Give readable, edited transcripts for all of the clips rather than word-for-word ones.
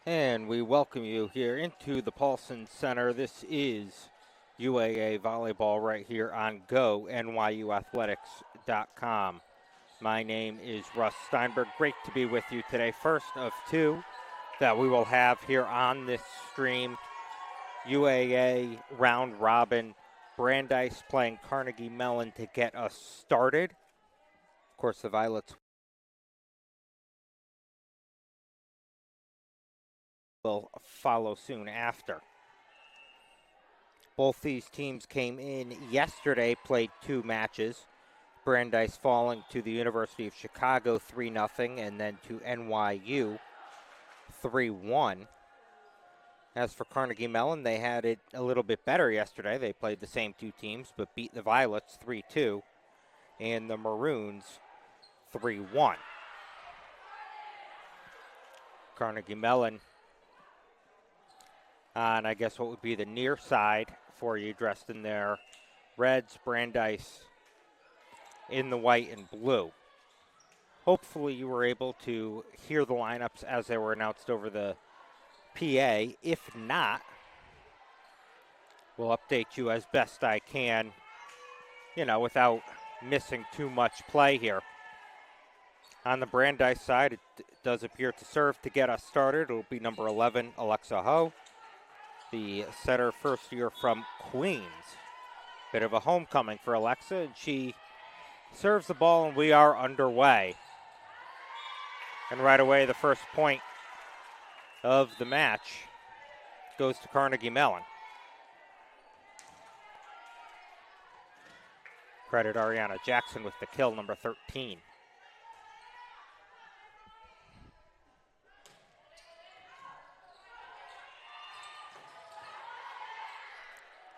And we welcome you here into the Paulson Center. This is UAA Volleyball right here on GoNYUathletics.com. My name is Russ Steinberg. Great to be with you today. First of two that we will have here on this stream. UAA Round Robin. Brandeis playing Carnegie Mellon to get us started. Of course, the Violets will follow soon after. Both these teams came in yesterday, played two matches. Brandeis falling to the University of Chicago 3-0 and then to NYU 3-1. As for Carnegie Mellon, they had it a little bit better yesterday. They played the same two teams but beat the Violets 3-2 and the Maroons 3-1. Carnegie Mellon on, I guess, what would be the near side for you, dressed in their reds. Brandeis in the white and blue. Hopefully you were able to hear the lineups as they were announced over the PA. If not, we'll update you as best I can, without missing too much play here. On the Brandeis side, it does appear to serve to get us started. It'll be number 11, Alexa Ho, the setter, first year from Queens. Bit of a homecoming for Alexa, and she serves the ball, and we are underway. And right away, the first point of the match goes to Carnegie Mellon. Credit Ariana Jackson with the kill, number 13.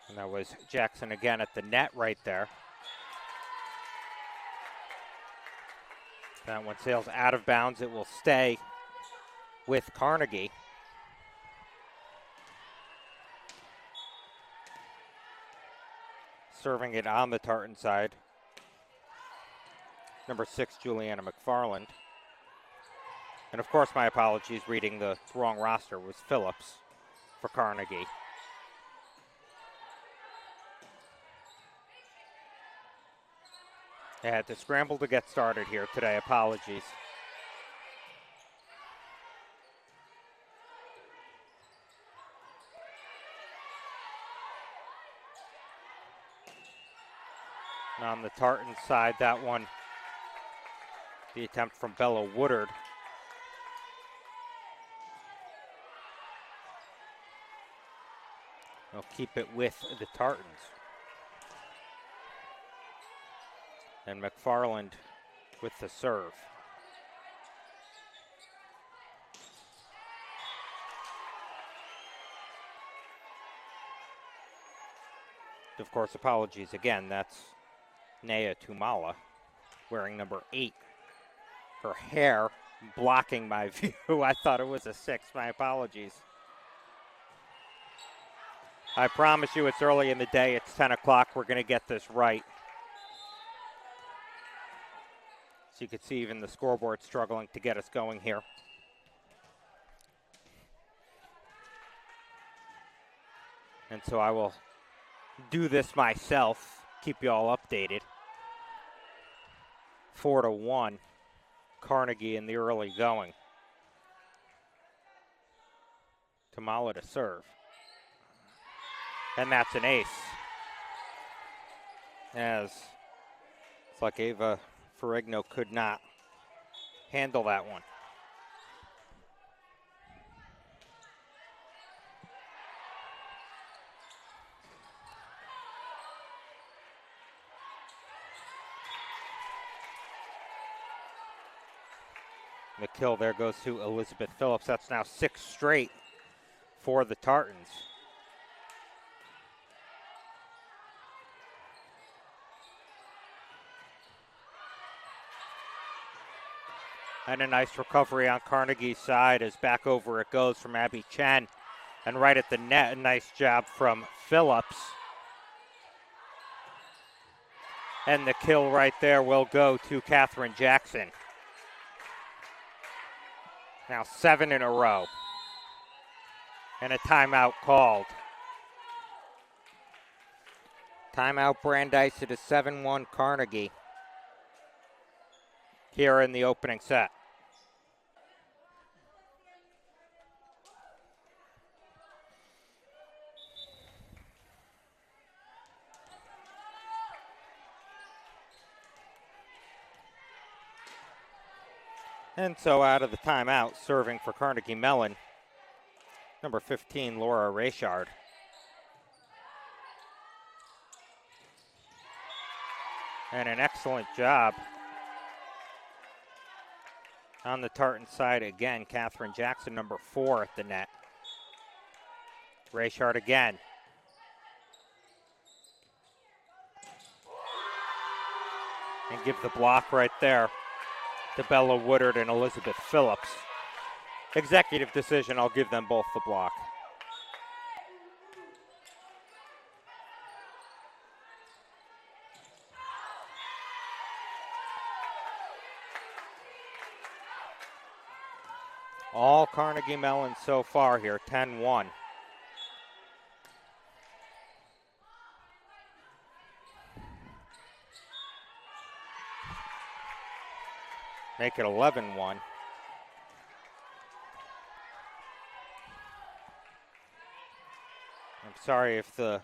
And that was Jackson again at the net right there. That one sails out of bounds. It will stay with Carnegie. Serving it on the Tartan side, number 6, Juliana McFarland. And of course, my apologies, reading the wrong roster, was Phillips for Carnegie. I had to scramble to get started here today. Apologies. And on the Tartan side, that one, the attempt from Bella Woodard. They'll keep it with the Tartans. And McFarland with the serve. Of course, apologies again. That's Naya Tumala wearing number 8. Her hair blocking my view. I thought it was a 6. My apologies. I promise you it's early in the day. It's 10 o'clock. We're going to get this right. So you can see even the scoreboard struggling to get us going here. And so I will do this myself, keep you all updated. 4-1, Carnegie in the early going. Tamala to serve. And that's an ace. As it's like Ava Ferrigno could not handle that one. The kill there goes to Elizabeth Phillips. That's now 6 straight for the Tartans. And a nice recovery on Carnegie's side as back over it goes from Abby Chen. And right at the net, a nice job from Phillips. And the kill right there will go to Katherine Jackson. Now 7 in a row. And a timeout called. Timeout Brandeis. It is 7-1 Carnegie here in the opening set. And so out of the timeout, serving for Carnegie Mellon, number 15, Laura Rayshard. And an excellent job on the tartan side again. Catherine Jackson, number 4 at the net. Rayshard again. And give the block right there to Bella Woodard and Elizabeth Phillips. Executive decision, I'll give them both the block. All Carnegie Mellon so far here, 10-1. Make it 11-1. I'm sorry if the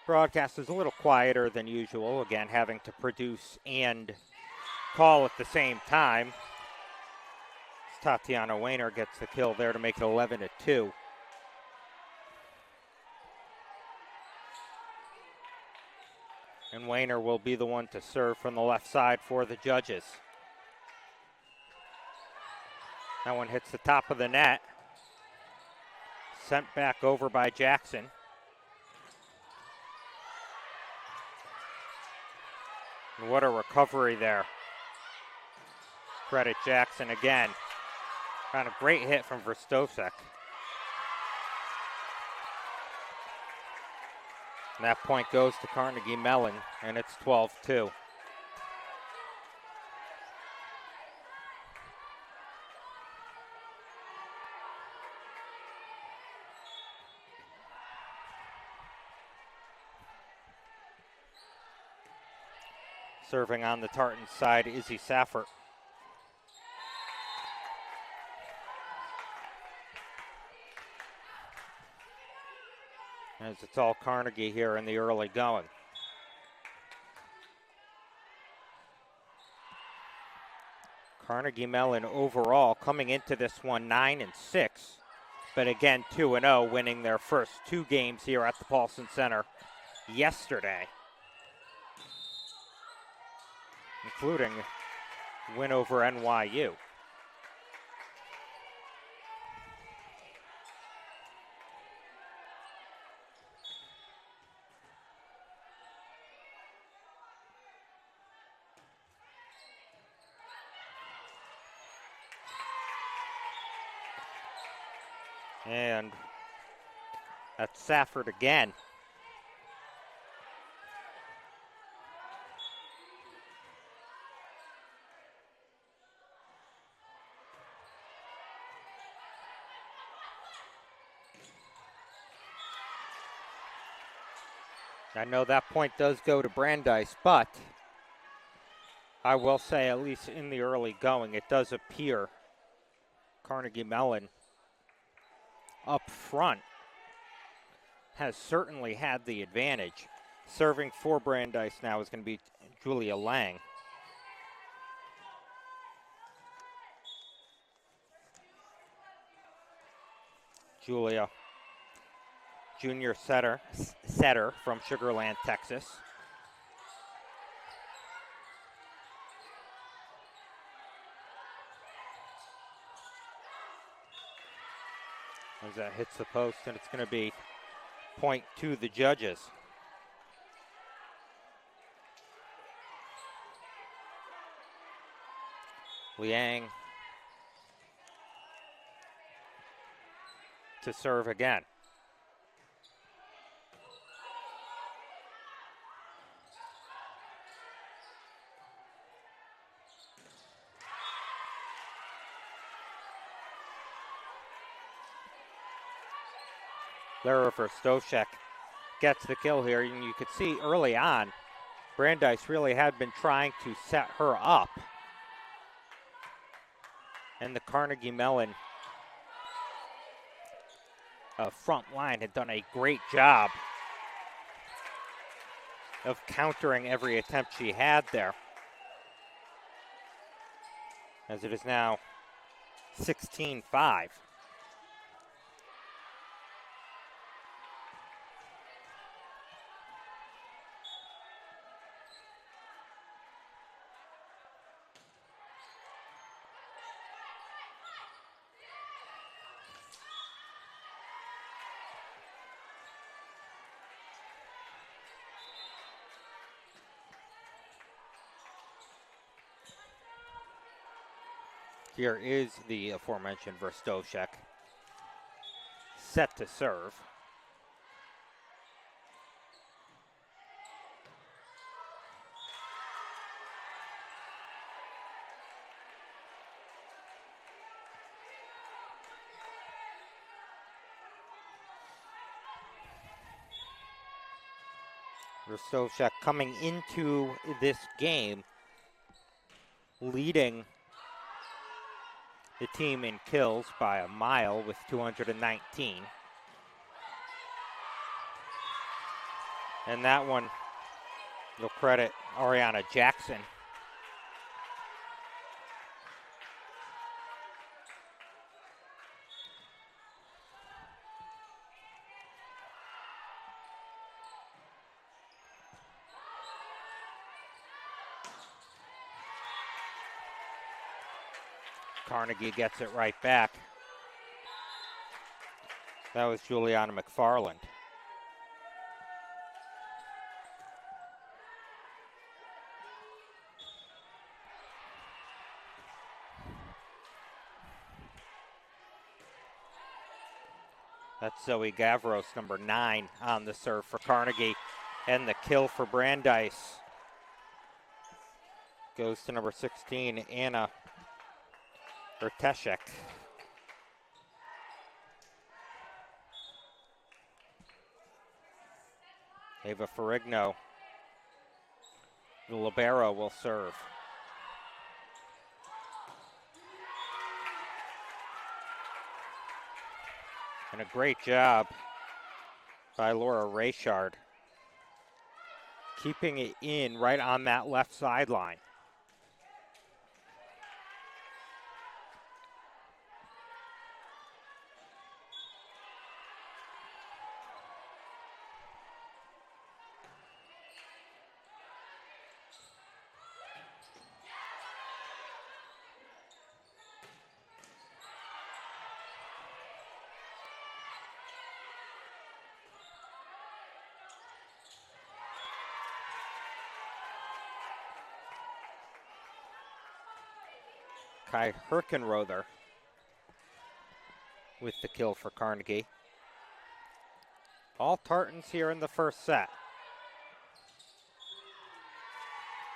broadcast is a little quieter than usual. Again, having to produce and call at the same time. Tatiana Wayner gets the kill there to make it 11-2. And Wayner will be the one to serve from the left side for the judges. That one hits the top of the net. Sent back over by Jackson. And what a recovery there. Credit Jackson again. Got a great hit from Verstovsek. And that point goes to Carnegie Mellon, and it's 12-2. Serving on the tartan side, Izzy Saffert. As it's all Carnegie here in the early going. Carnegie Mellon overall coming into this one 9-6, but again 2-0, winning their first 2 games here at the Paulson Center yesterday, including win over NYU. And that's Safford again. I know that point does go to Brandeis, but I will say, at least in the early going, it does appear Carnegie Mellon up front has certainly had the advantage. Serving for Brandeis now is going to be Julia Lang. Julia, junior setter from Sugar Land, Texas. As that hits the post, and it's going to be point to the judges. Liang to serve again. Lara Verstovšek gets the kill here, and you could see early on, Brandeis really had been trying to set her up. And the Carnegie Mellon front line had done a great job of countering every attempt she had there. As it is now 16-5. Here is the aforementioned Verstovšek, set to serve. Verstovšek coming into this game leading the team in kills by a mile with 219. And that one, you'll credit Ariana Jackson. Carnegie gets it right back. That was Juliana McFarland. That's Zoe Gavros, number 9, on the serve for Carnegie. And the kill for Brandeis goes to number 16, Anna Erteshek. Ava Ferrigno, the libero, will serve. And a great job by Laura Rayshard, keeping it in right on that left sideline. Kai Herkenrother with the kill for Carnegie. All Tartans here in the first set.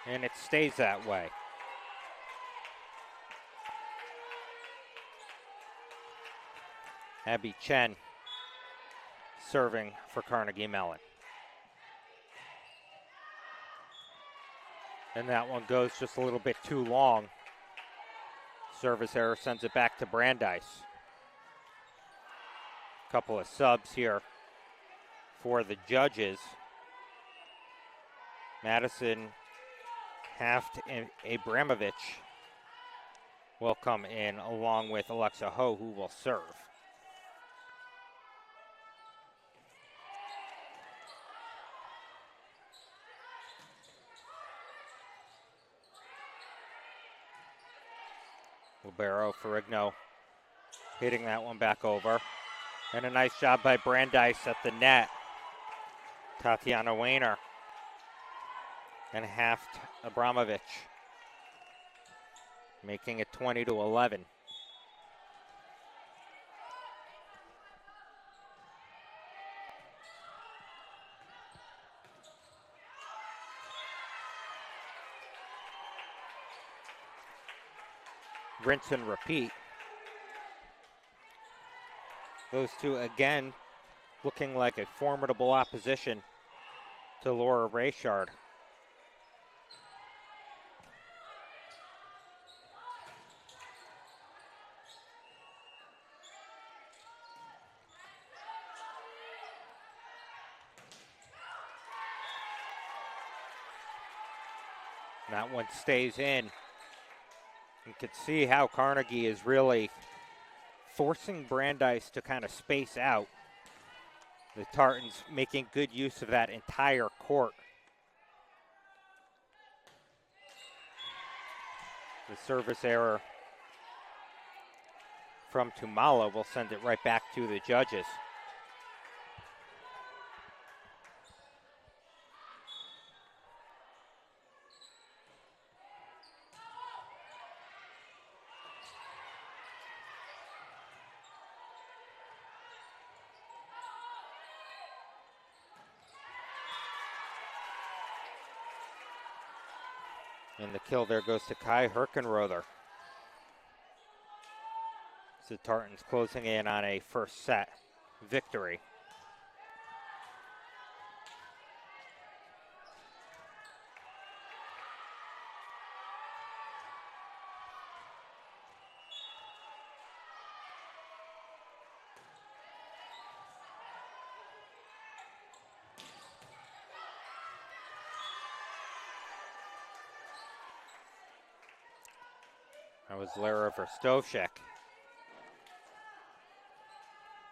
And it stays that way. Abby Chen serving for Carnegie Mellon. And that one goes just a little bit too long. Service error sends it back to Brandeis. Couple of subs here for the judges. Madison, Haft, and Abramovich will come in along with Alexa Ho, who will serve. Libero Ferrigno hitting that one back over. And a nice job by Brandeis at the net. Tatiana Weiner and Haft Abramovich making it 20-11. Rinse and repeat. Those two again looking like a formidable opposition to Laura Rayshard. That one stays in. You can see how Carnegie is really forcing Brandeis to kind of space out. The Tartans making good use of that entire court. The service error from Tumala will send it right back to the judges. And the kill there goes to Kai Herkenrother. The Tartans closing in on a first set victory. That was Lara Verstovšek.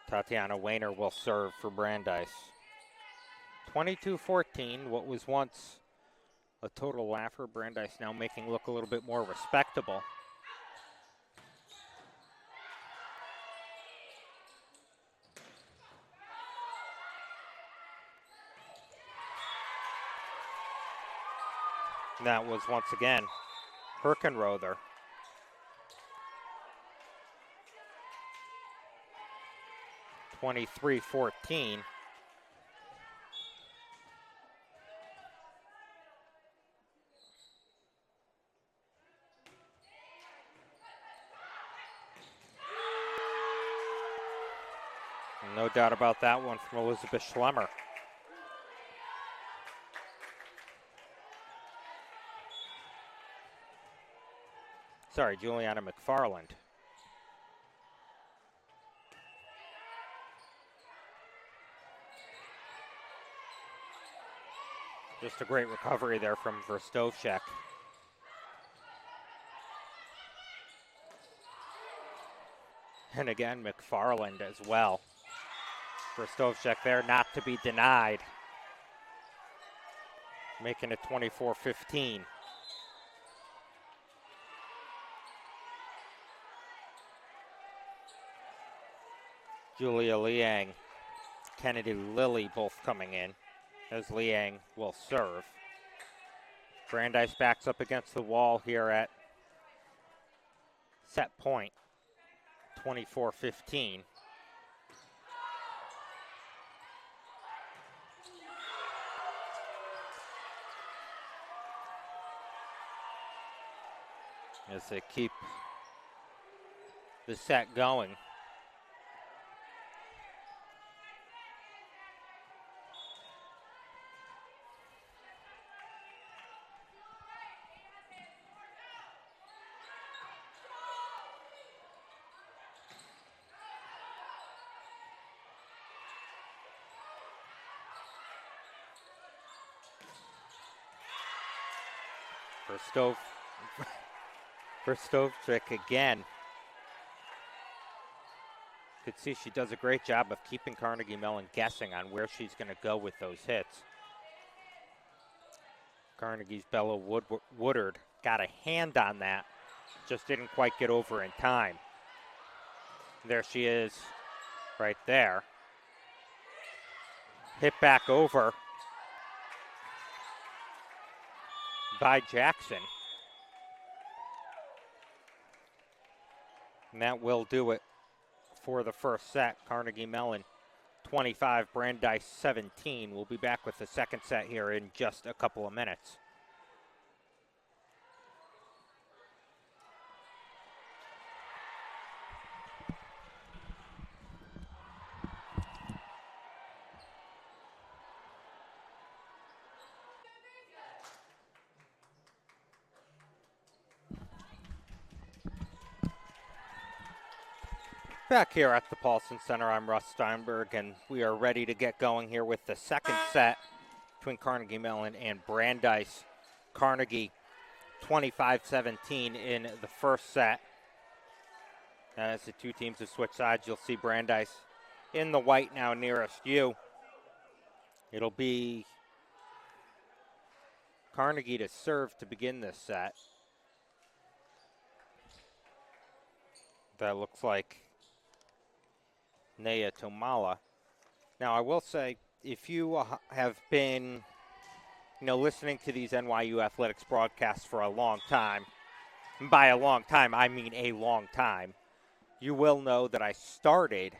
Tatiana Weiner will serve for Brandeis. 22-14, what was once a total laugher. Brandeis now making look a little bit more respectable. And that was once again Herkenrother. (23-14). No doubt about that one from Elizabeth Schlemmer. Sorry, Juliana McFarland. Just a great recovery there from Verstovšek. And again, McFarland as well. Verstovšek there not to be denied. Making it 24-15. Julia Liang, Kennedy Lilly both coming in as Liang will serve. Brandeis backs up against the wall here at set point, 24-15. As they keep the set going. Verstovšek again. You could see she does a great job of keeping Carnegie Mellon guessing on where she's going to go with those hits. Carnegie's Bella Woodard got a hand on that, just didn't quite get over in time. There she is, right there. Hit back over by Jackson. And that will do it for the first set. Carnegie Mellon 25, Brandeis 17. We'll be back with the second set here in just a couple of minutes. Back here at the Paulson Center, I'm Russ Steinberg, and we are ready to get going here with the second set between Carnegie Mellon and Brandeis. Carnegie 25-17 in the first set. As the two teams have switched sides, you'll see Brandeis in the white now nearest you. It'll be Carnegie to serve to begin this set. That looks like Nea Tomala. Now, I will say, if you have been, listening to these NYU athletics broadcasts for a long time, and by a long time, I mean a long time, you will know that I started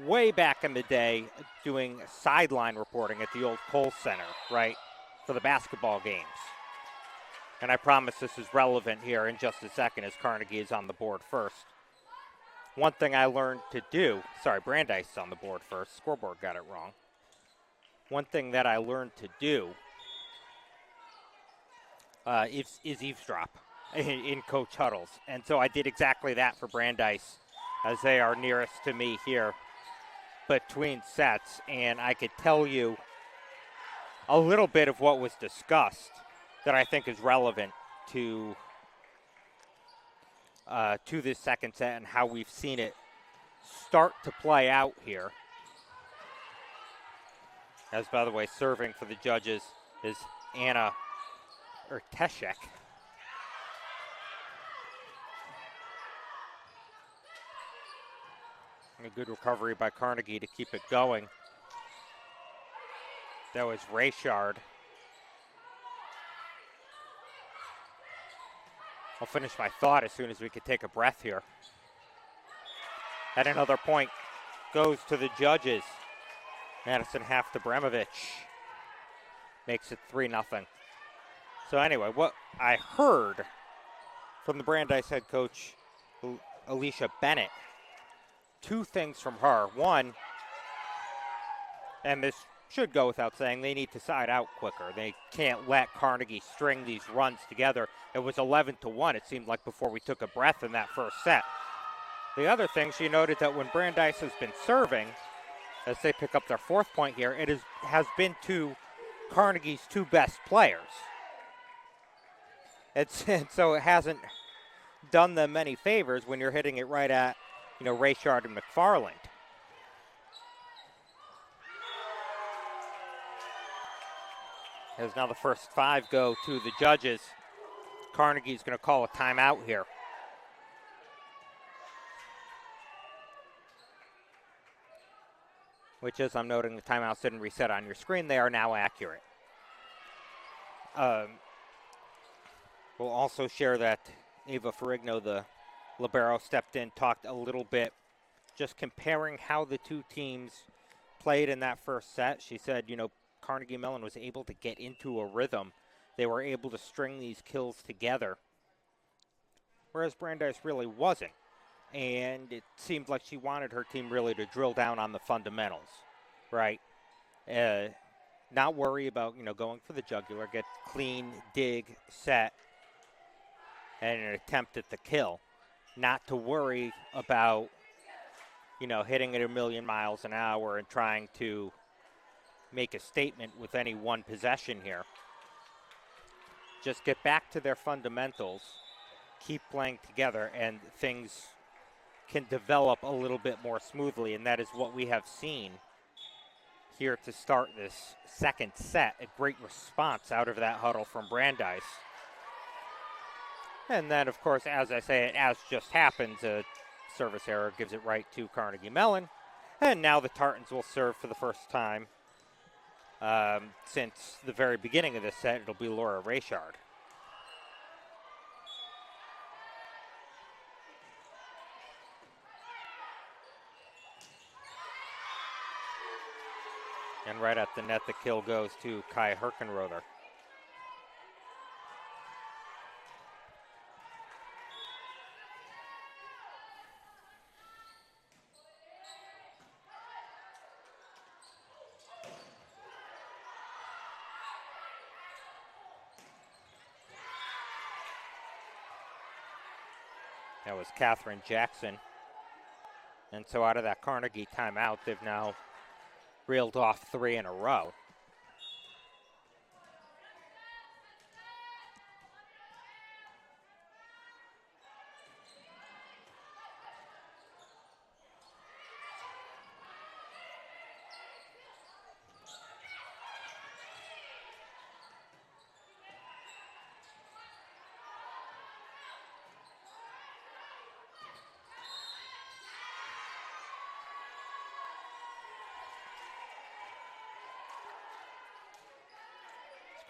way back in the day doing sideline reporting at the old Kohl Center, right, for the basketball games. And I promise this is relevant here in just a second as Carnegie is on the board first. One thing I learned to do, Brandeis is on the board first, scoreboard got it wrong. One thing that I learned to do is eavesdrop in coach huddles. And so I did exactly that for Brandeis as they are nearest to me here between sets. And I could tell you a little bit of what was discussed that I think is relevant to this second set and how we've seen it start to play out here. As, by the way, serving for the judges is Anna Erteshek. A good recovery by Carnegie to keep it going. That was Rayshard. I'll finish my thought as soon as we could take a breath here. At another point goes to the judges. Madison Haftabremovich makes it 3-0. So anyway, what I heard from the Brandeis head coach, Alicia Bennett, two things from her. One, and this should go without saying, they need to side out quicker. They can't let Carnegie string these runs together. It was 11-1, it seemed like, before we took a breath in that first set. The other thing, she noted that when Brandeis has been serving, as they pick up their fourth point here, it has been to Carnegie's two best players. And so it hasn't done them many favors when you're hitting it right at, Rayshard and McFarland. As now the first five go to the judges. Carnegie's going to call a timeout here. Which, as I'm noting, the timeouts didn't reset on your screen. They are now accurate. We'll also share that Ava Ferrigno, the libero, stepped in, talked a little bit, just comparing how the two teams played in that first set. She said, Carnegie Mellon was able to get into a rhythm. They were able to string these kills together, whereas Brandeis really wasn't. And it seemed like she wanted her team really to drill down on the fundamentals, right? Not worry about, going for the jugular, get clean, dig, set, and an attempt at the kill. Not to worry about, hitting it a million miles an hour and trying to make a statement with any one possession here. Just get back to their fundamentals, keep playing together, and things can develop a little bit more smoothly, and that is what we have seen here to start this second set. A great response out of that huddle from Brandeis. And then, of course, as I say, as just happens, a service error gives it right to Carnegie Mellon. And now the Tartans will serve for the first time since the very beginning of this set. It'll be Laura Rayshard. And right at the net, the kill goes to Kai Herkenrother. That was Catherine Jackson And so out of that Carnegie timeout, they've now reeled off 3 in a row.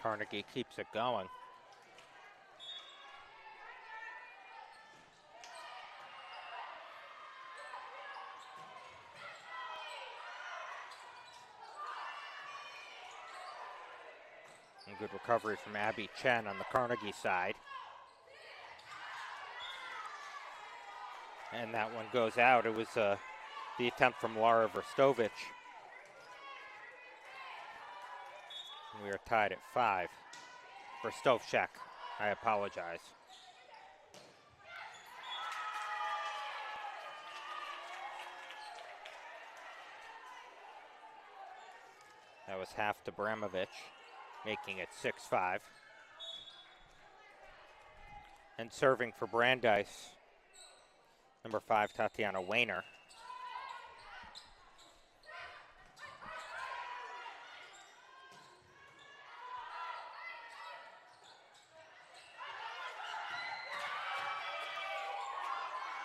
Carnegie keeps it going. And good recovery from Abby Chen on the Carnegie side. And that one goes out. It was the attempt from Lara Verstovich. And we are tied at 5. Verstovchek, I apologize. That was half to Abramovich, making it 6-5. And serving for Brandeis, number 5, Tatiana Wayner.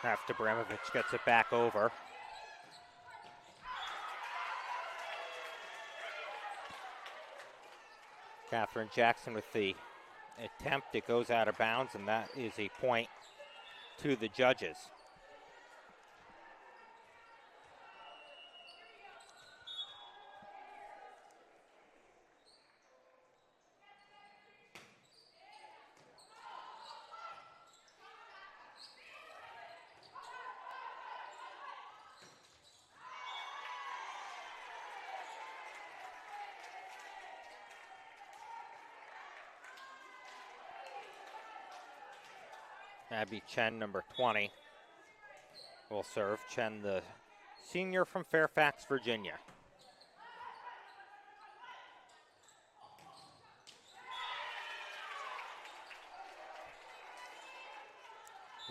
Half to Abramovich gets it back over. Catherine Jackson with the attempt. It goes out of bounds, and that is a point to the judges. Abby Chen, number 20, will serve. Chen, the senior from Fairfax, Virginia.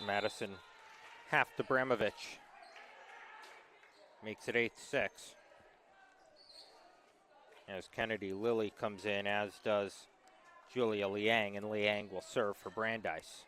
Madison, half to Abramovich. Makes it 8-6. As Kennedy Lilly comes in, as does Julia Liang, and Liang will serve for Brandeis.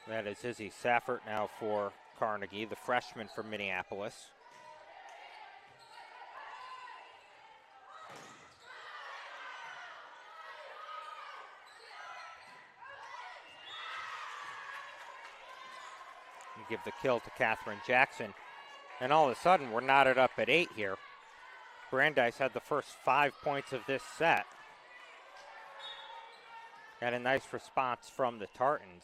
That is Izzy Saffert now for Carnegie, the freshman from Minneapolis. And give the kill to Catherine Jackson. And all of a sudden, we're knotted up at 8 here. Brandeis had the first 5 points of this set. Got a nice response from the Tartans.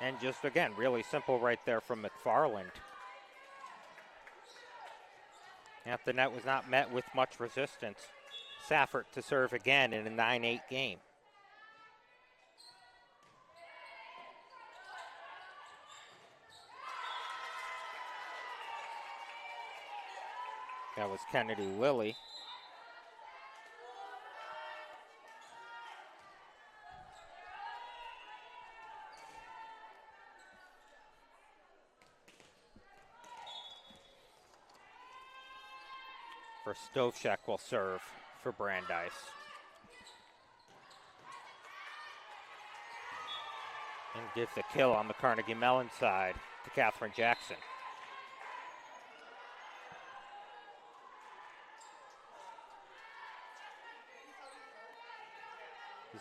And just, again, really simple right there from McFarland. At the net was not met with much resistance. Saffert to serve again in a 9-8 game. That was Kennedy Lilly. Verstovchek will serve for Brandeis. And give the kill on the Carnegie Mellon side to Catherine Jackson.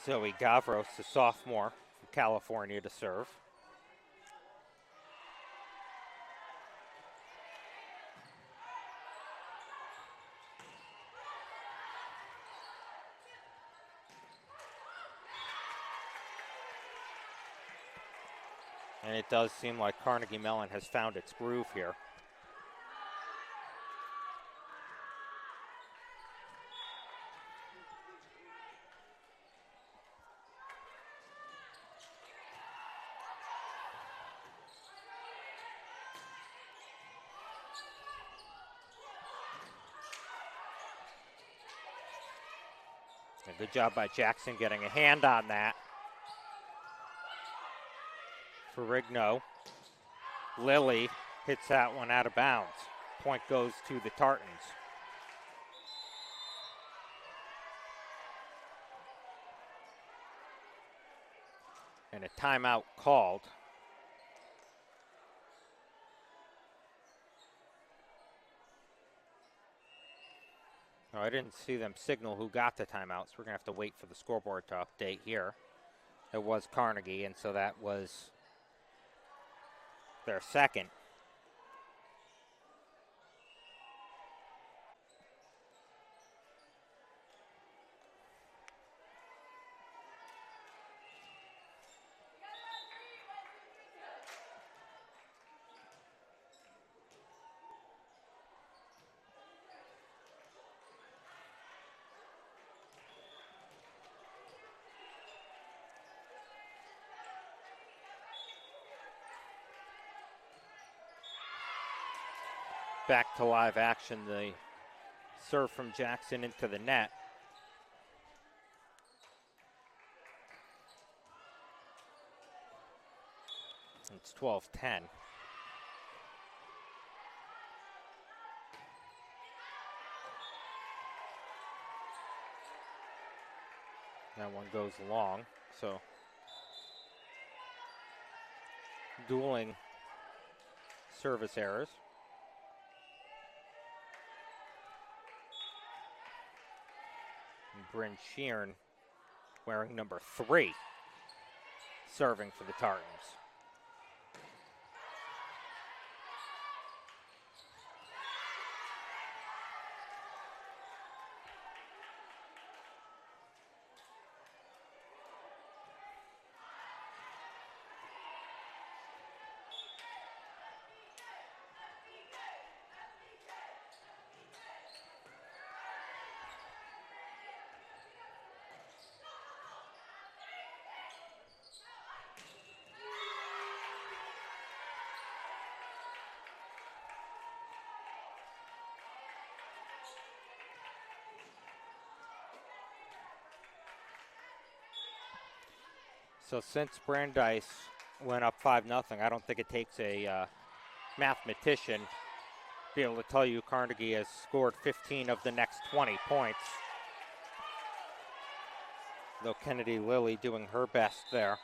Zoe Gavros, the sophomore from California, to serve. And it does seem like Carnegie Mellon has found its groove here. A good job by Jackson getting a hand on that. Ferrigno. Lilly hits that one out of bounds. Point goes to the Tartans. And a timeout called. Oh, I didn't see them signal who got the timeout, so we're going to have to wait for the scoreboard to update here. It was Carnegie, and so that was their second. Back to live action, the serve from Jackson into the net. It's 12-10. That one goes long, so dueling service errors. Bryn Sheeran wearing number 3, serving for the Tartans. So since Brandeis went up 5-0, I don't think it takes a mathematician to be able to tell you Carnegie has scored 15 of the next 20 points. Though Kennedy Lilly doing her best there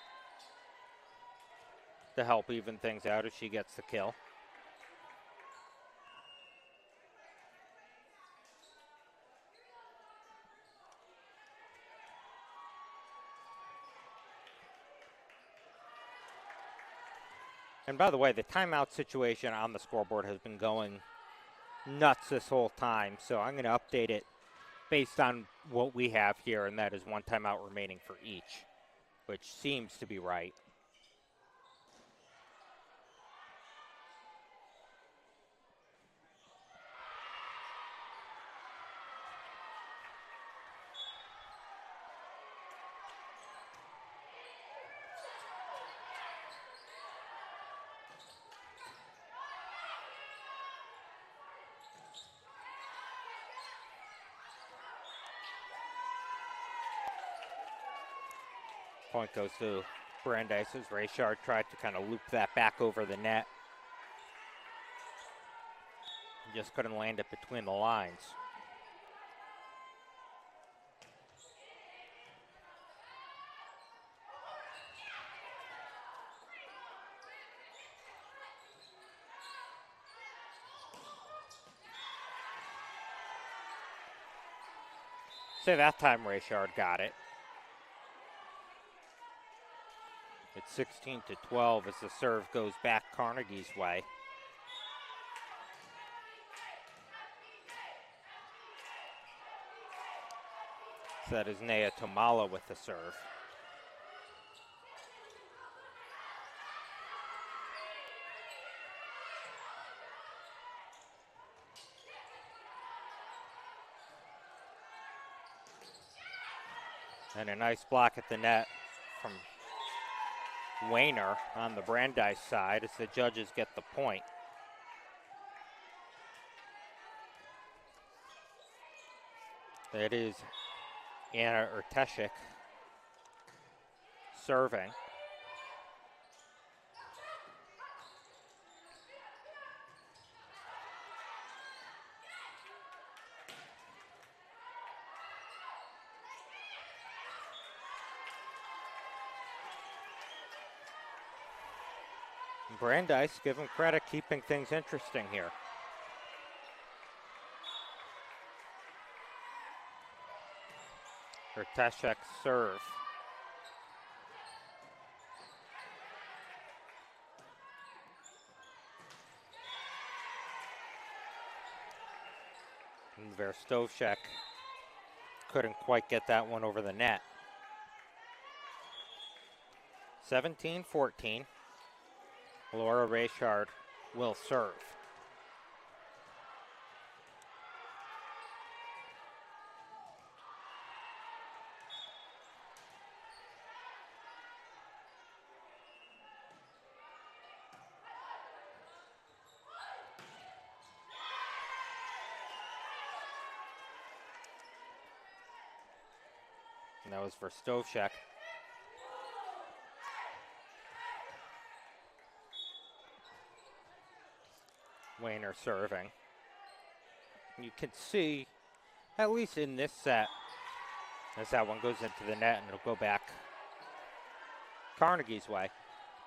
to help even things out as she gets the kill. And by the way, the timeout situation on the scoreboard has been going nuts this whole time, so I'm going to update it based on what we have here, and that is 1 timeout remaining for each, which seems to be right. Point goes to Brandeis as Rayshard tried to kind of loop that back over the net. Just couldn't land it between the lines. Say that time Rayshard got it. It's 16-12 as the serve goes back Carnegie's way. So that is Nea Tomala with the serve. And a nice block at the net from Wayner on the Brandeis side as the judges get the point. It is Anna Urteshik serving. Brandeis, give him credit, keeping things interesting here. Urteshik serve. And Verstovchek couldn't quite get that one over the net. 17-14. Laura Rayshard will serve. And that was Verstovchek. Wayner serving. You can see, at least in this set, as that one goes into the net and it'll go back Carnegie's way.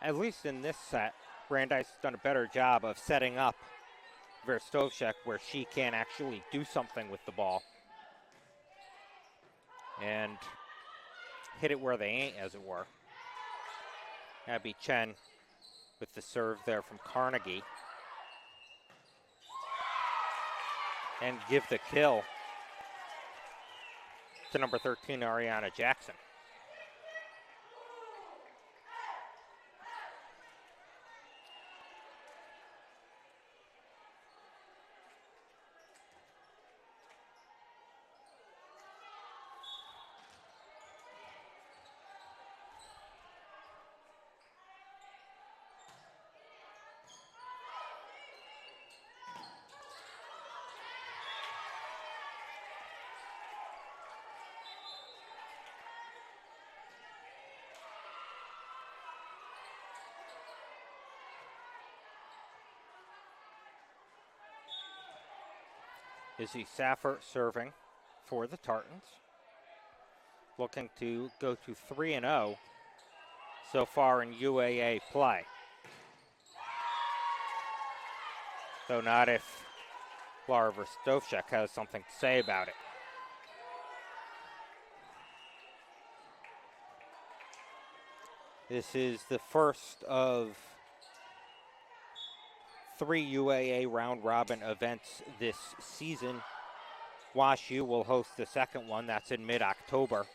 At least in this set, Brandeis has done a better job of setting up Verstovchek where she can actually do something with the ball and hit it where they ain't, as it were. Abby Chen with the serve there from Carnegie. And give the kill to number 13, Ariana Jackson. Izzy Saffert serving for the Tartans. Looking to go to 3-0 so far in UAA play. Though not if Laura Verstovchek has something to say about it. This is the first of 3 UAA Round Robin events this season. Wash U will host the second one. That's in mid-October.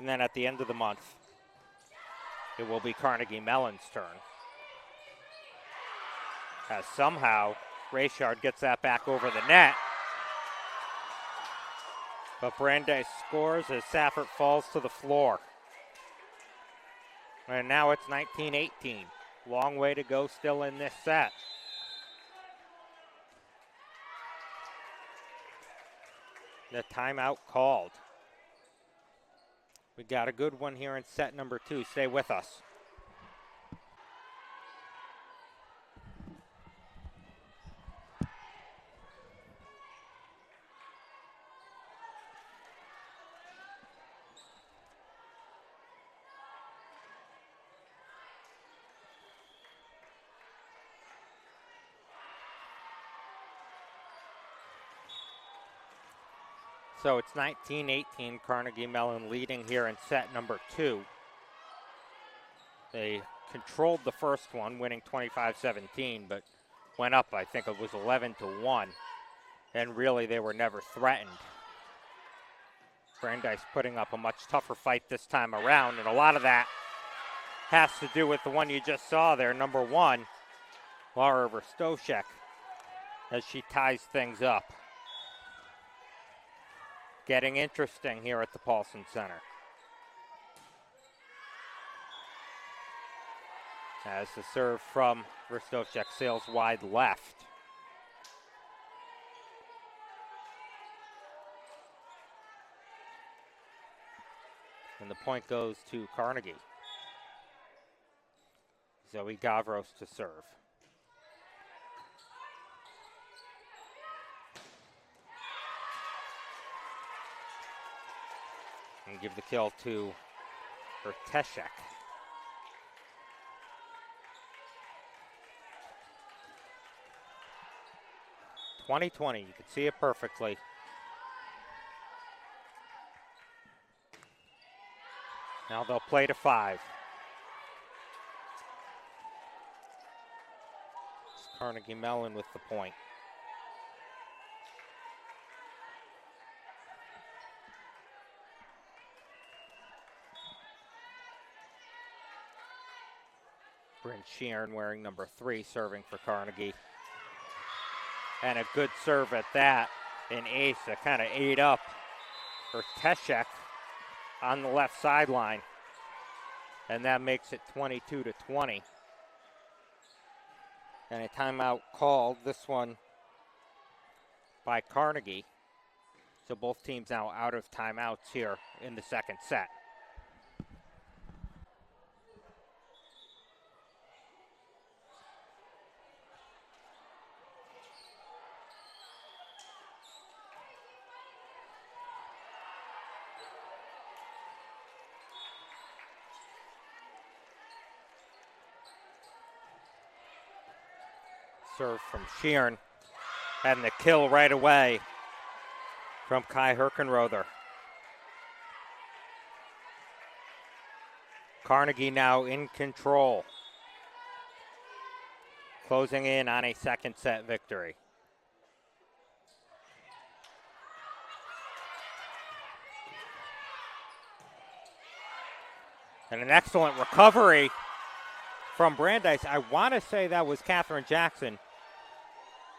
And then at the end of the month, it will be Carnegie Mellon's turn. As somehow, Rayshard gets that back over the net. But Brandeis scores as Saffert falls to the floor. And now it's 19-18. Long way to go still in this set. The timeout called. We got a good one here in set number 2. Stay with us. So it's 19-18, Carnegie Mellon leading here in set number 2. They controlled the first one, winning 25-17, but went up, I think it was 11-1. And really, they were never threatened. Brandeis putting up a much tougher fight this time around, and a lot of that has to do with the one you just saw there, number 1, Laura Verstovchek, as she ties things up. Getting interesting here at the Paulson Center. As the serve from Ristovchek sails wide left. And the point goes to Carnegie. Zoe Gavros to serve. And give the kill to Erteshek. .2020, you can see it perfectly. Now they'll play to 5. It's Carnegie Mellon with the point. Bryn Sheeran wearing number 3, serving for Carnegie. And a good serve at that. An ace that kind of ate up Erteshek on the left sideline. And that makes it 22-20. And a timeout called, this one by Carnegie. So both teams now out of timeouts here in the second set. Serve from Sheeran, and the kill right away from Kai Herkenrother. Carnegie now in control, closing in on a second set victory. And an excellent recovery from Brandeis. I want to say that was Catherine Jackson.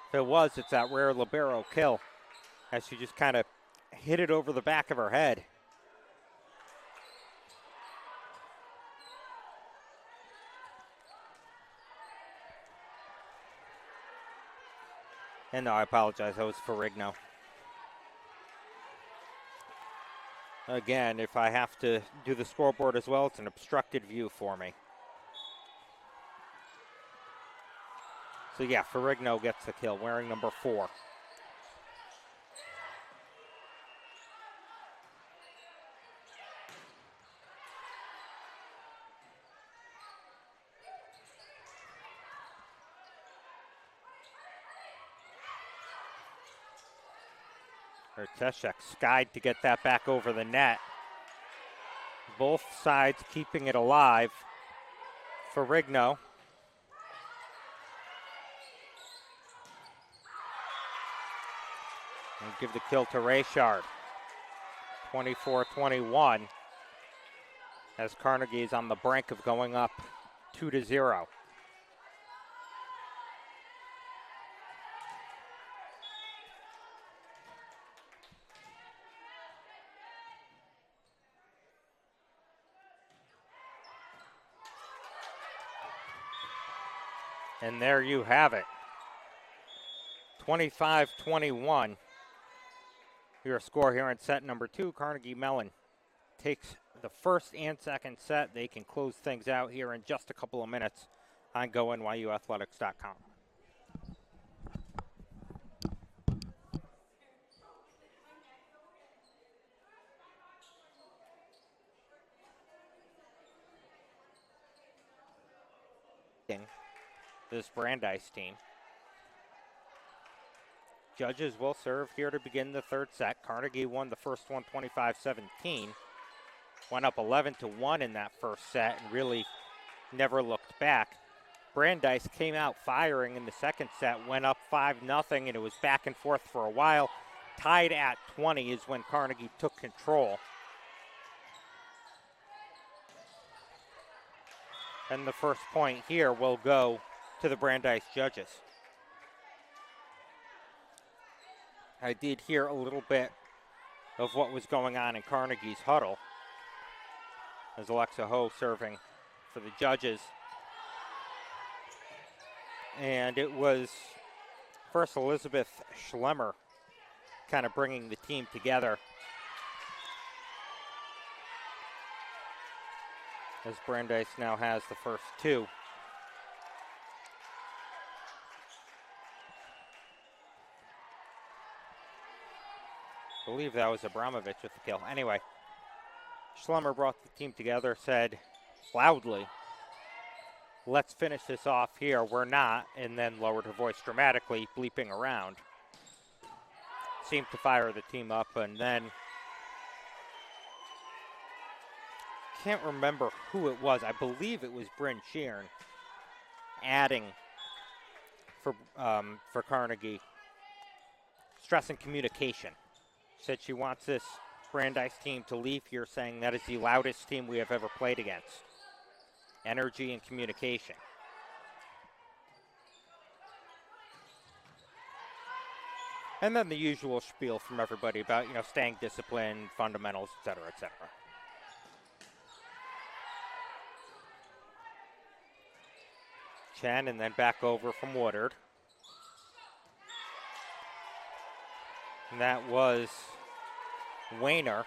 If it was, it's that rare libero kill as she just kind of hit it over the back of her head. And no, I apologize, that was Ferrigno. Again, if I have to do the scoreboard as well, it's an obstructed view for me. So yeah, Ferrigno gets the kill, wearing number 4. Erteshek skied to get that back over the net. Both sides keeping it alive. Ferrigno. And give the kill to Rayshard. 24-21. As Carnegie is on the brink of going up 2-0. And there you have it. 25-21. Your score here in set number 2. Carnegie Mellon takes the first and second set. They can close things out here in just a couple of minutes on GoNYUathletics.com. This Brandeis team. Judges will serve here to begin the third set. Carnegie won the first one 25-17. Went up 11-1 in that first set and really never looked back. Brandeis came out firing in the second set, went up 5-0, and it was back and forth for a while. Tied at 20 is when Carnegie took control. And the first point here will go to the Brandeis judges. I did hear a little bit of what was going on in Carnegie's huddle, as Alexa Ho serving for the judges. And it was first Elizabeth Schlemmer kind of bringing the team together, as Brandeis now has the first two. I believe that was Abramovich with the kill. Anyway, Schlemmer brought the team together, said loudly, "Let's finish this off here. We're not," and then lowered her voice dramatically, bleeping around. Seemed to fire the team up, and then can't remember who it was. I believe it was Bryn Sheeran adding for Carnegie, stressing communication. Said she wants this Brandeis team to leave here saying that is the loudest team we have ever played against. Energy and communication. And then the usual spiel from everybody about, staying disciplined, fundamentals, et cetera, et cetera. Chen, and then back over from Woodard. And that was Wayner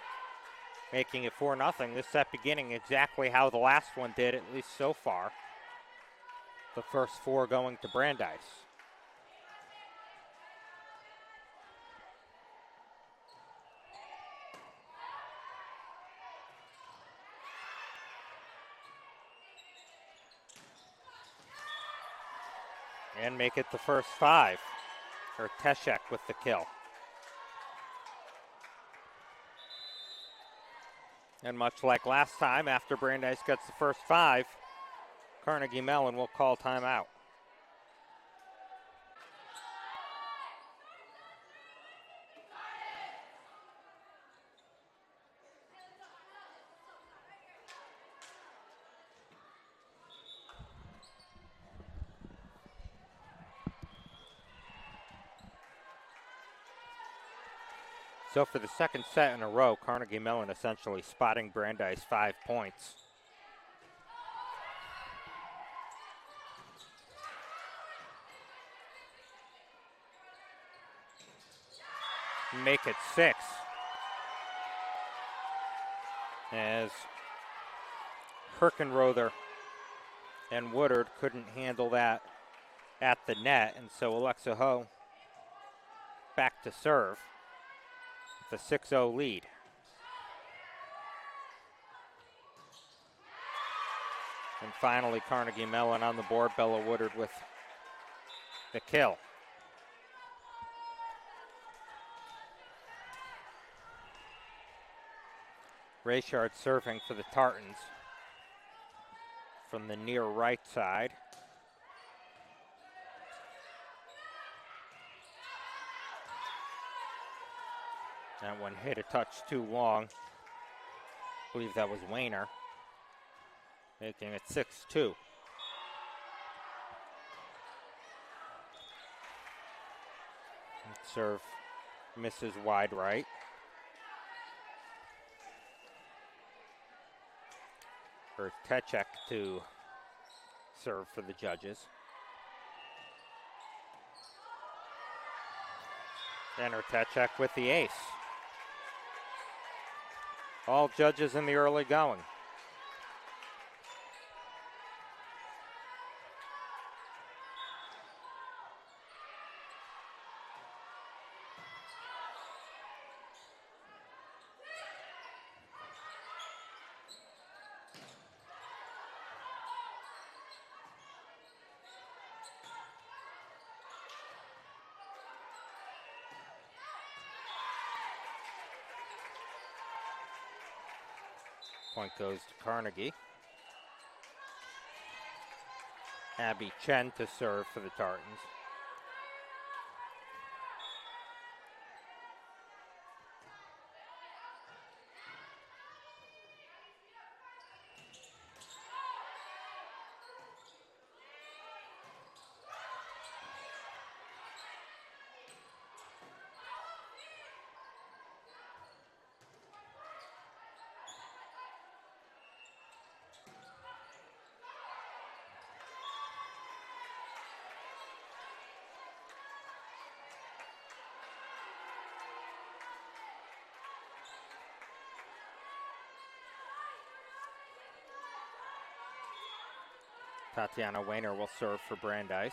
making it 4-0. This set beginning exactly how the last one did, at least so far. The first four going to Brandeis. And make it the first five. Or Teshek with the kill. And much like last time, after Brandeis gets the first five, Carnegie Mellon will call timeout. So for the second set in a row, Carnegie Mellon essentially spotting Brandeis 5 points. Make it 6. As Herkenrother and Woodard couldn't handle that at the net, and so Alexa Ho back to serve. The 6-0 lead. And finally, Carnegie Mellon on the board. Bella Woodard with the kill. Rayshard serving for the Tartans from the near right side. That one hit a touch too long. I believe that was Wayner, making it 6-2. Serve misses wide right. For Techek to serve for the judges. And Techek with the ace. All judges in the early going. Point goes to Carnegie. Abby Chen to serve for the Tartans. Tatiana Weiner will serve for Brandeis.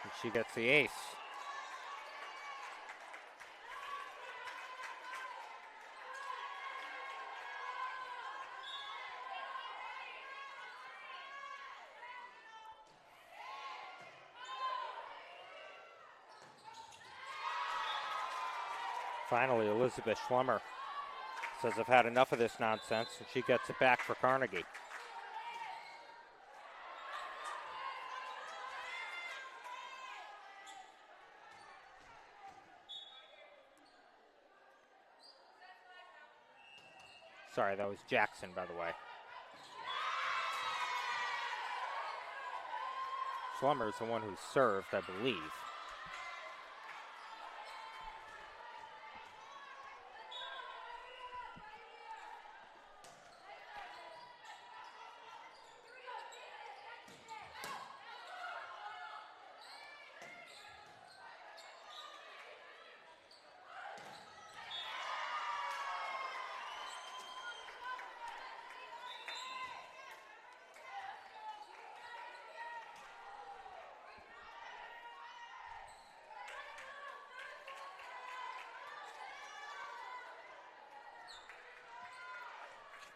And she gets the ace. Finally, Elizabeth Schlemmer says, I've had enough of this nonsense, and she gets it back for Carnegie. Sorry, that was Jackson, by the way. Schlemmer is the one who served, I believe.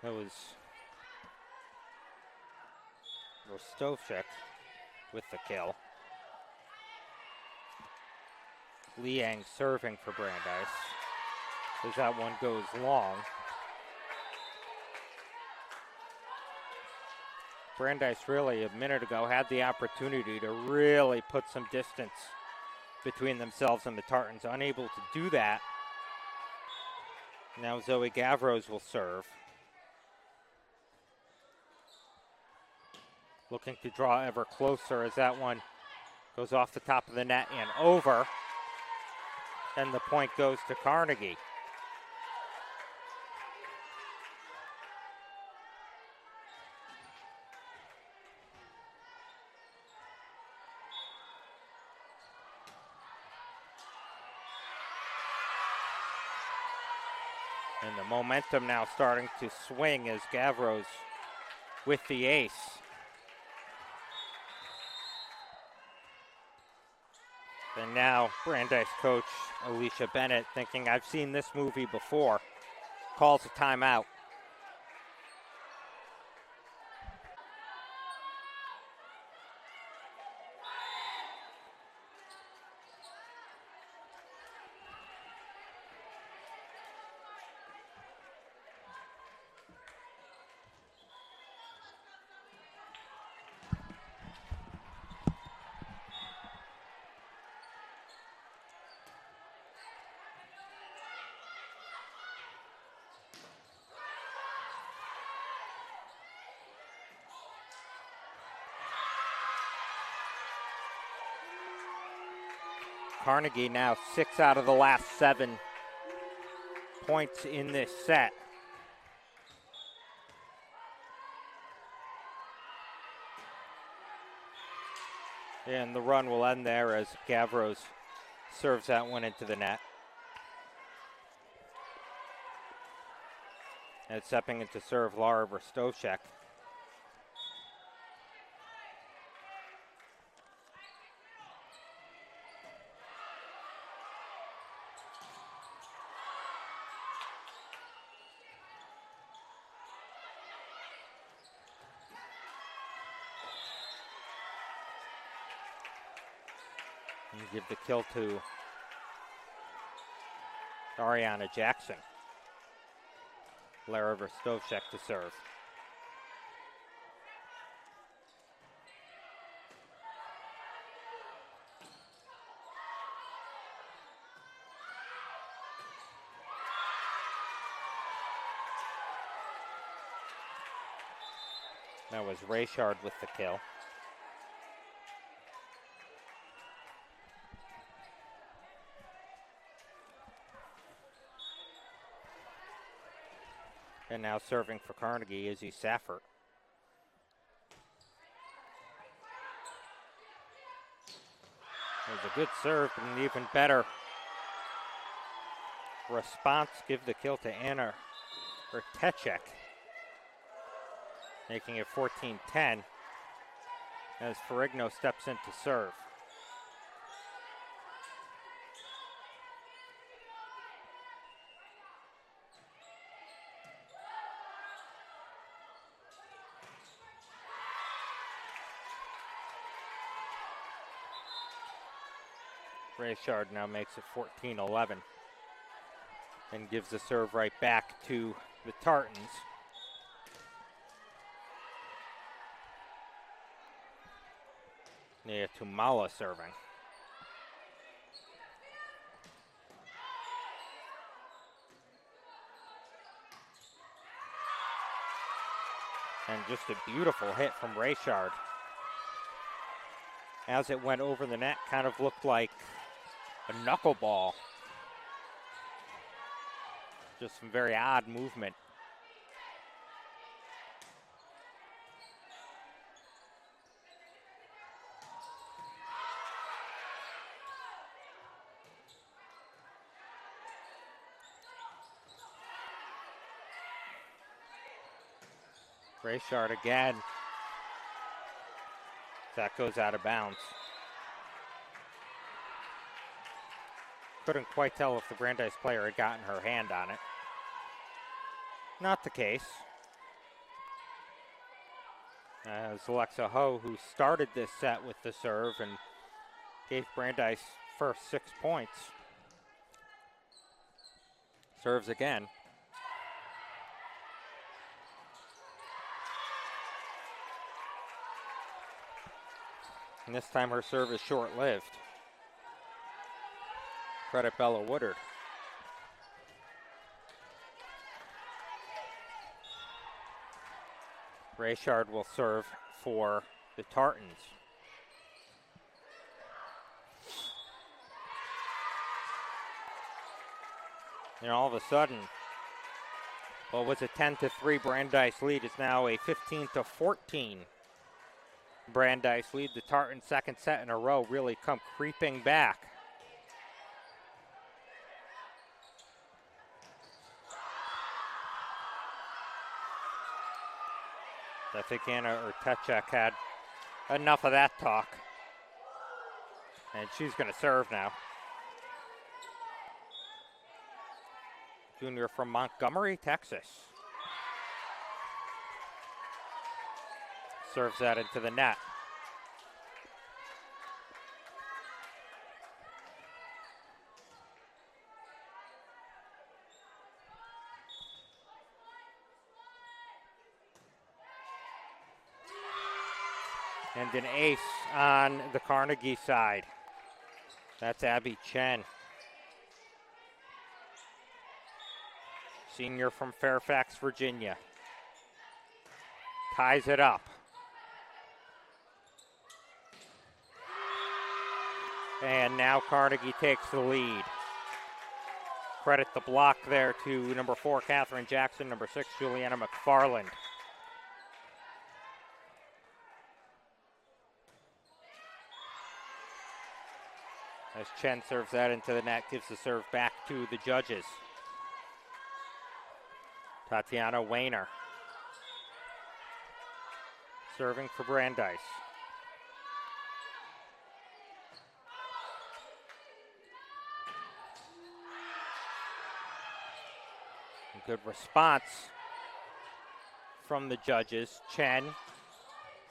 That was Rostovchik with the kill. Liang serving for Brandeis as that one goes long. Brandeis really, a minute ago, had the opportunity to really put some distance between themselves and the Tartans. Unable to do that. Now Zoe Gavros will serve. Looking to draw ever closer as that one goes off the top of the net and over. And the point goes to Carnegie. And the momentum now starting to swing as Gavros with the ace. And now Brandeis coach Alicia Bennett thinking, I've seen this movie before, calls a timeout. Carnegie now 6 out of the last 7 points in this set. And the run will end there as Gavros serves that one into the net. And stepping into serve, Laura Verstovchek. And give the kill to Ariana Jackson. Lara Verstovchek to serve. That was Rayshard with the kill. And now serving for Carnegie, Izzy Saffert. It was a good serve, but an even better response. Give the kill to Anna or Techek, making it 14-10 as Ferrigno steps in to serve. Rayshard now makes it 14-11 and gives the serve right back to the Tartans. Nia Tumala serving. And just a beautiful hit from Rayshard. As it went over the net, kind of looked like a knuckleball. Just some very odd movement. Rayshard again. That goes out of bounds. Couldn't quite tell if the Brandeis player had gotten her hand on it. Not the case. As Alexa Ho, who started this set with the serve and gave Brandeis first 6 points, serves again. And this time her serve is short-lived. Credit Bella Woodard. Rayshard will serve for the Tartans. And all of a sudden, what was a 10-3 Brandeis lead is now a 15-14 Brandeis lead. The Tartans' second set in a row really come creeping back. I think Anna Urtechek had enough of that talk. And she's going to serve now. Junior from Montgomery, Texas. Serves that into the net. And an ace on the Carnegie side. That's Abby Chen. Senior from Fairfax, Virginia. Ties it up. And now Carnegie takes the lead. Credit the block there to number 4, Catherine Jackson, number 6, Juliana McFarland. As Chen serves that into the net, gives the serve back to the judges. Tatiana Wayner serving for Brandeis. Good response from the judges. Chen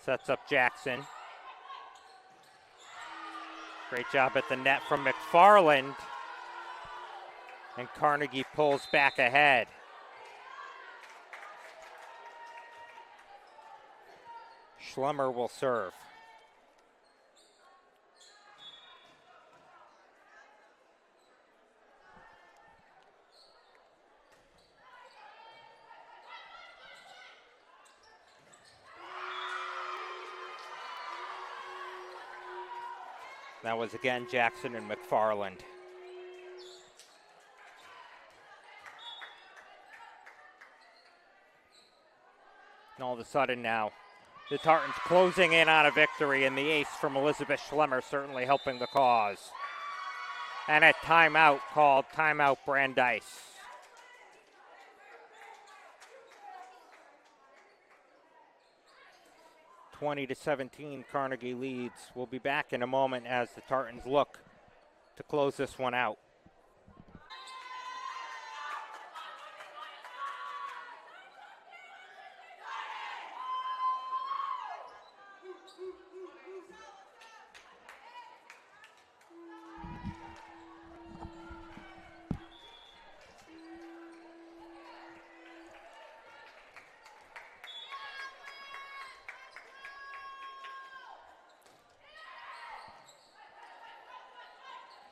sets up Jackson. Great job at the net from McFarland. And Carnegie pulls back ahead. Schlemmer will serve. That was again Jackson and McFarland. And all of a sudden now, the Tartans closing in on a victory, and the ace from Elizabeth Schlemmer certainly helping the cause. And a timeout called, timeout Brandeis. 20-17, Carnegie leads. We'll be back in a moment as the Tartans look to close this one out.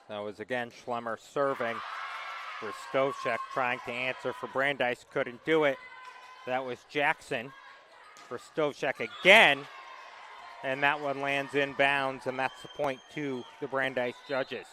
That was again Schlemmer serving for Stovchek, trying to answer for Brandeis, couldn't do it. That was Jackson for Stovchek again, and that one lands in bounds, and that's the point to the Brandeis judges.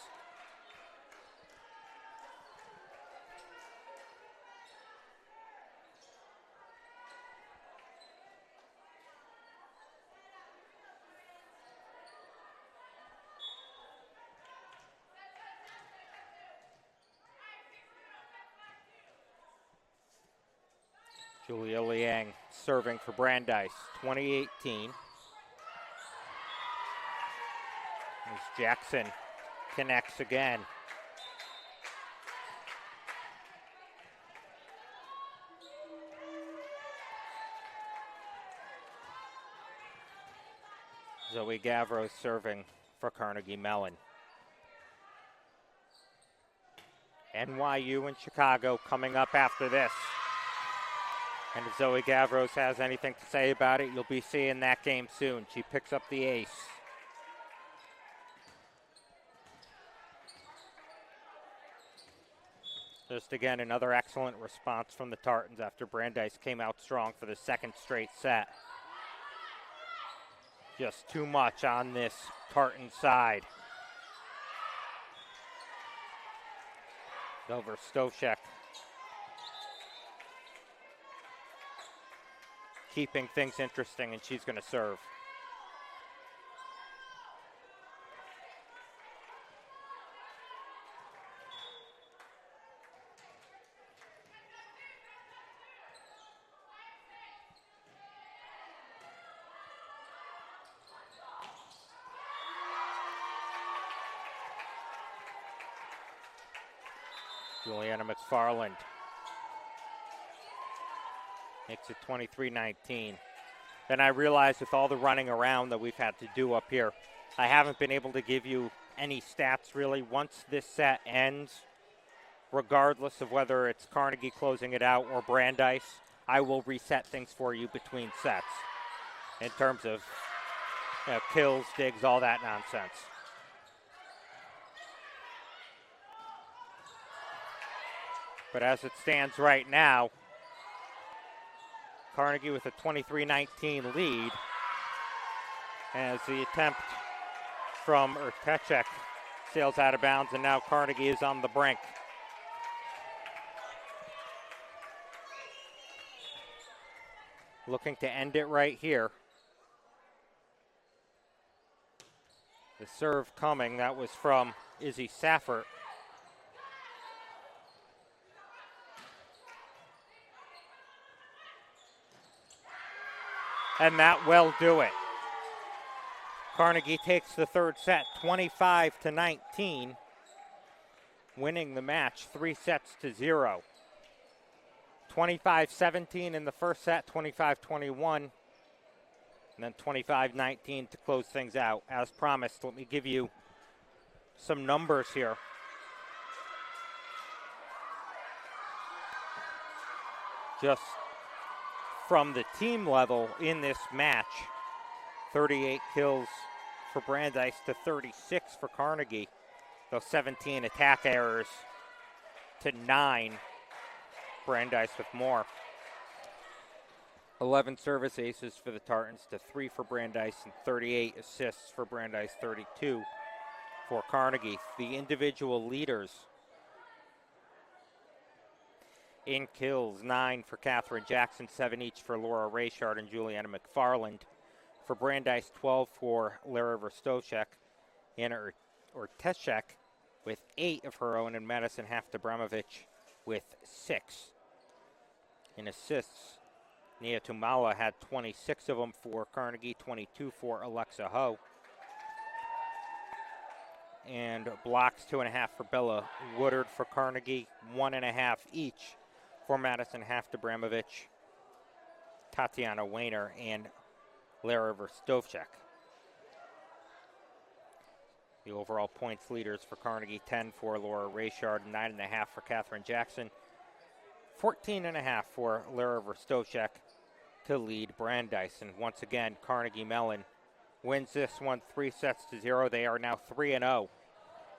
Julia Liang serving for Brandeis, 2018. As Jackson connects again. Zoe Gavros serving for Carnegie Mellon. NYU and Chicago coming up after this. And if Zoe Gavros has anything to say about it, you'll be seeing that game soon. She picks up the ace. Just again, another excellent response from the Tartans after Brandeis came out strong for the second straight set. Just too much on this Tartan side. Over Stovchek. Keeping things interesting, and she's going to serve. Juliana McFarland makes it 23-19. Then I realized with all the running around that we've had to do up here, I haven't been able to give you any stats really. Once this set ends, regardless of whether it's Carnegie closing it out or Brandeis, I will reset things for you between sets in terms of kills, digs, all that nonsense. But as it stands right now, Carnegie with a 23-19 lead. As the attempt from Urtechek sails out of bounds, and now Carnegie is on the brink. Looking to end it right here. The serve coming, that was from Izzy Saffert. And that will do it. Carnegie takes the third set 25-19, winning the match 3-0. 25-17 in the first set, 25-21, and then 25-19 to close things out. As promised, let me give you some numbers here. Just from the team level in this match, 38 kills for Brandeis to 36 for Carnegie. Those 17 attack errors to 9. Brandeis with more. 11 service aces for the Tartans to 3 for Brandeis, and 38 assists for Brandeis, 32 for Carnegie. The individual leaders in kills, 9 for Catherine Jackson, 7 each for Laura Rayshard and Juliana McFarland. For Brandeis, 12 for Lara Verstochek and Ortechek with 8 of her own, and Madison Haftabramovich with 6. In assists, Nia Tumala had 26 of them for Carnegie, 22 for Alexa Ho. And blocks 2.5 for Bella Woodard for Carnegie, 1.5 each for Madison Haftabramovich, Tatiana Weiner, and Lara Verstovchek. The overall points leaders for Carnegie, 10 for Laura Rayshard, 9.5 for Katherine Jackson, 14.5 for Lara Verstovchek to lead Brandeis. And once again, Carnegie Mellon wins this one 3-0. They are now 3-0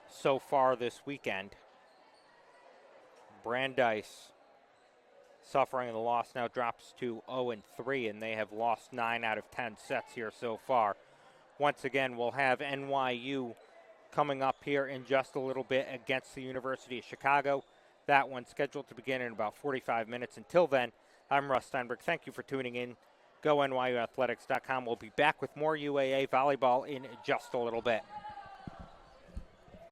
so far this weekend. Brandeis, suffering the loss, now drops to 0-3, and they have lost 9 out of 10 sets here so far. Once again, we'll have NYU coming up here in just a little bit against the University of Chicago. That one's scheduled to begin in about 45 minutes. Until then, I'm Russ Steinberg. Thank you for tuning in. GoNYUathletics.com. We'll be back with more UAA volleyball in just a little bit.